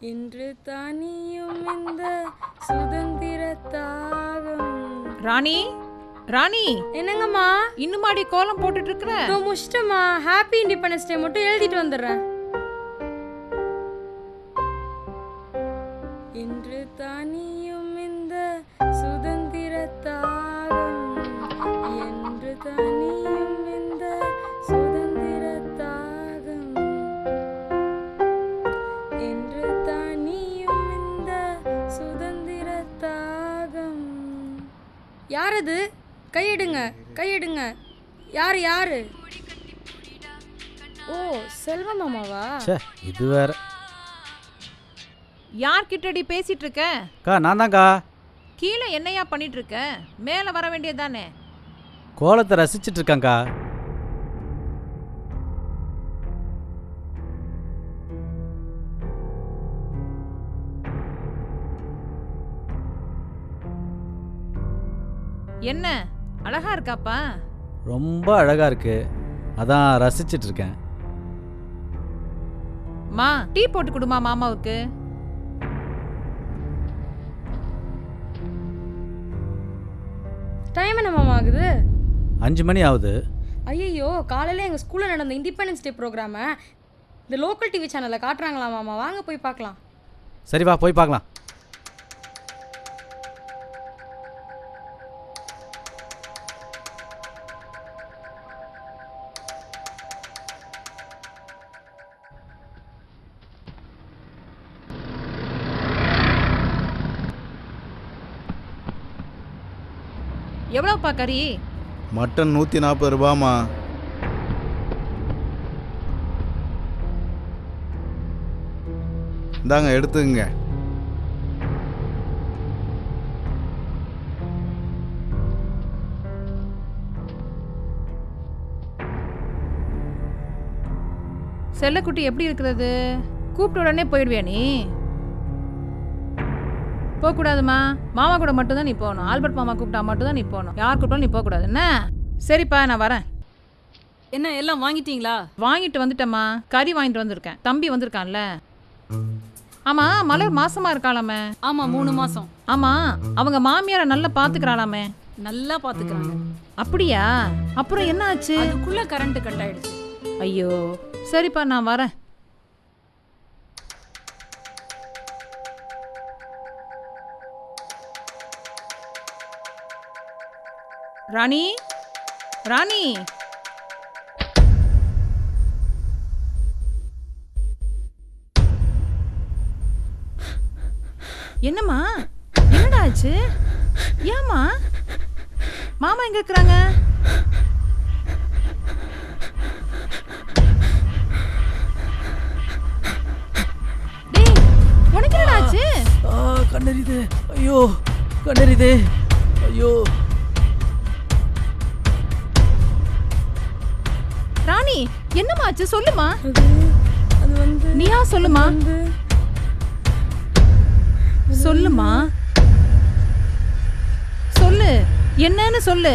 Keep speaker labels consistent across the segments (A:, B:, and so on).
A: இன்று தானியும் இந்த சுதந்திர தாகம்.
B: ராணி ராணி
A: என்னங்கம்மா
B: இன்னுமாடி கோலம் போட்டுட்டு இருக்கிற?
A: முஷ்டமா ஹாப்பி இண்டிபெண்டன்ஸ் டே மட்டும் எழுதிட்டு வந்துடுறேன். இன்று தானியும் இந்த சுதந்திர தாகம், என்று தானியும் இந்த சுதந்திர தாகம், என்று தானியும் இந்த சுதந்திர தாகம். யாரது? கையெடுங்க கையெடுங்க. யாரு யாரு? ஓ செல்வ மாமாவா?
C: இது வேற.
B: யார்கிட்டடி பேசிட்டு இருக்க?
C: அக்கா நான் தான்க்கா.
B: கீழே என்னையா பண்ணிட்டு இருக்க? மேலே வர வேண்டியதானே?
C: கோலத்தை ரசிச்சிட்டு இருக்கேங்க்கா.
B: என்ன அழகா இருக்காப்பா?
C: ரொம்ப அழகா இருக்கு, அதான் ரசிச்சிட்டு இருக்கேன்.
B: மா டீ போட்டு கொடுமா மாமாவுக்கு.
A: டைம் என்ன மாமா ஆகுது?
C: 5 மணி ஆகுது.
A: ஐயோ காலையில் எங்கள் ஸ்கூலில் நடந்த இண்டிபெண்டன்ஸ் டே ப்ரோக்ராமை இந்த லோக்கல் டிவி சேனலில் காட்டுறாங்களா மாமா? வாங்க போய் பார்க்கலாம்.
C: சரி வா போய் பார்க்கலாம்.
B: எவ்வளோப்பா கறி?
D: மட்டன் 140 ரூபாமா. இந்தாங்க எடுத்துங்க.
B: செல்லக்குட்டி எப்படி இருக்கிறது? கூப்பிட்ட உடனே போயிடுவியா நீ? போகக்கூடாதுமா. மாமா கூட மட்டும்தான் நீ போகணும். ஆல்பர்ட் மாமா கூப்பிட்டா மட்டும்தான் நீ போகணும். யார் கூப்பிட்டாலும் நீ போகக்கூடாது. என்ன? சரிப்பா நான் வரேன்.
E: என்ன எல்லாம் வாங்கிட்டீங்களா?
B: வாங்கிட்டு வந்துட்டேம்மா. கறி வாங்கிட்டு வந்திருக்கேன். தம்பி வந்திருக்கான்ல. ஆமா மலர் மாசமா இருக்காளாமே?
E: ஆமா 3 மாசம்.
B: ஆமா அவங்க மாமியாரை நல்லா பாத்துக்கிறாளாமே?
E: நல்லா பாத்துக்கிறாங்க.
B: அப்படியா? அப்புறம் என்ன ஆச்சு?
E: அதுக்குள்ள கரண்ட் கட் ஆயிடுச்சு.
B: ஐயோ சரிப்பா நான் வரேன். ராணி ராணி என்னம்மா என்னடா ஆச்சு? ஏம்மா மாமா எங்க இருக்கிறாங்க? டேய் உனக்கு என்னடா ஆச்சு?
C: கண்ணெரியுது. ஐயோ கண்ணெரியுது. ஐயோ
B: ராணி என்னம்மா ஆச்சு? சொல்லுமா.
A: அது வந்து
B: நீயா சொல்லுமா. சொல்லுமா சொல்லு. என்னன்னு சொல்லு.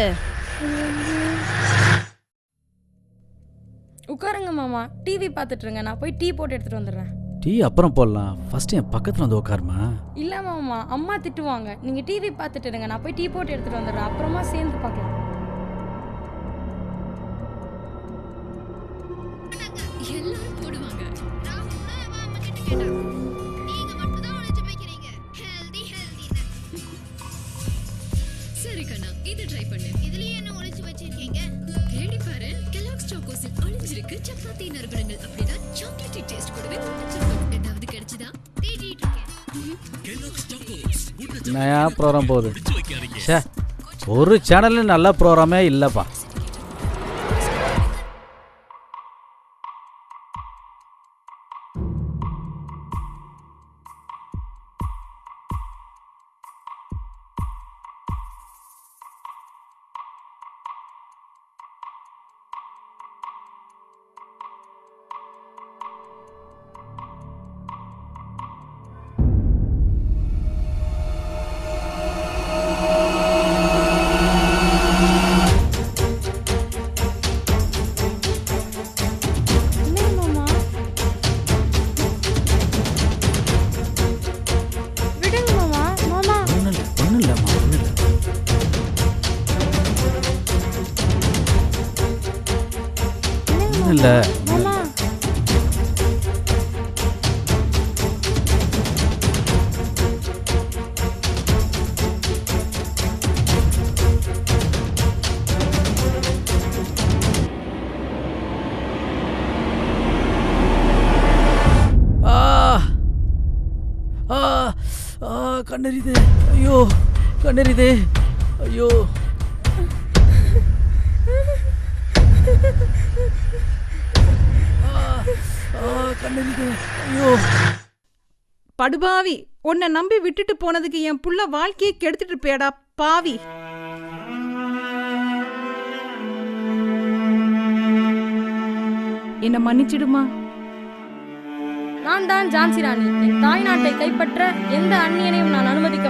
A: உட்காருங்க மாமா, டிவி பார்த்துட்ருங்க. நான் போய் டீ போட்டு எடுத்துகிட்டு வந்துடுறேன்.
C: டீ அப்புறம் போடலாம், ஃபர்ஸ்ட் என் பக்கத்தில் வந்து உட்காருமா.
A: இல்லை மாமா, அம்மா திட்டுவாங்க. நீங்கள் டிவி பார்த்துட்டு இருங்க, நான் போய் டீ போட்டு எடுத்துகிட்டு வந்துடுறேன். அப்புறமா சேர்ந்து பார்க்கலாம்.
F: எல்லாரும் போடுவாங்க. ராகுல் கூட அம்மா கிட்ட கேட்டாங்க, நீங்க மட்டும் தான் உழைச்சு வைக்கிறீங்க ஹெல்தி ஹெல்தின்னு. சரி கண்ணா, இது ட்ரை பண்ணு. இதுலயே என்ன உழைச்சு வச்சிருக்கீங்க? தேடி பாரு. கெலாக்ஸ் சாக்கோஸில் ஒளிஞ்சிருக்கு சப்பாத்தி நறுபடங்கள். அப்படின்னா சாக்லேட் டேஸ்ட் கூடவே சாக்லேட் ஏதாவது கிடைச்சதா தேடிட்டு இருக்கேன்.
C: நயா ப்ரோக்ராம் போகுது. ஒரு சேனல்ல நல்ல ப்ரோக்ராமே இல்லைப்பா. அத்தை.
A: மாமா
C: ஆ ஆ ஆ கண்ணெரியுது. ஐயோ கண்ணெரியுது. ஐயோ கண்ணெரியுது. ஐயோ
B: படுபாவி, உன்னை நம்பி விட்டுட்டு போனதுக்கு என் புள்ள வாழ்க்கையை கெடுத்துட்டு இருப்பேடா பாவி. என்ன மன்னிச்சிடுமா.
A: நான் தான் ஜான்சி ராணி. என் தாய் நாட்டை கைப்பற்ற எந்த அந்நியனையும் நான் அனுமதிக்க